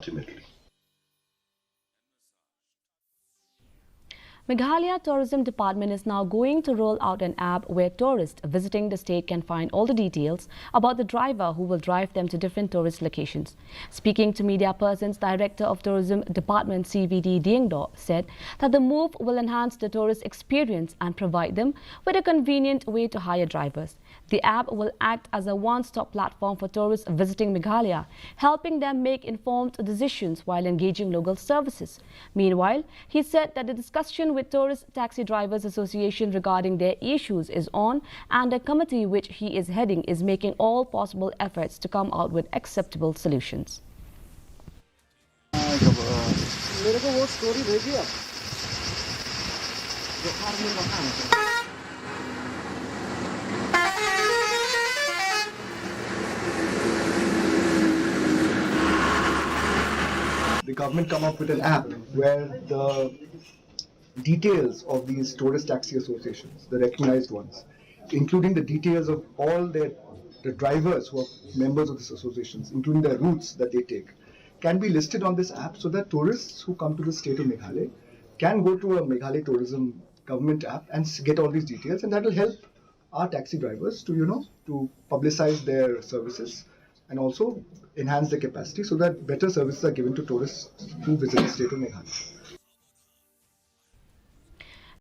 ultimately. Meghalaya Tourism Department is now going to roll out an app where tourists visiting the state can find all the details about the driver who will drive them to different tourist locations. Speaking to media persons, Director of Tourism Department CVD Diengdo said that the move will enhance the tourist experience and provide them with a convenient way to hire drivers. The app will act as a one-stop platform for tourists visiting Meghalaya, helping them make informed decisions while engaging local services. Meanwhile, he said that the discussion with Tourist Taxi Drivers Association regarding their issues is on, and a committee which he is heading is making all possible efforts to come out with acceptable solutions. The government come up with an app where the details of these tourist taxi associations, the recognized ones, including the details of all the drivers who are members of these associations, including their routes that they take, can be listed on this app so that tourists who come to the state of Meghalaya can go to a Meghalaya tourism government app and get all these details, and that will help our taxi drivers to publicize their services and also enhance their capacity so that better services are given to tourists who visit the state of Meghalaya.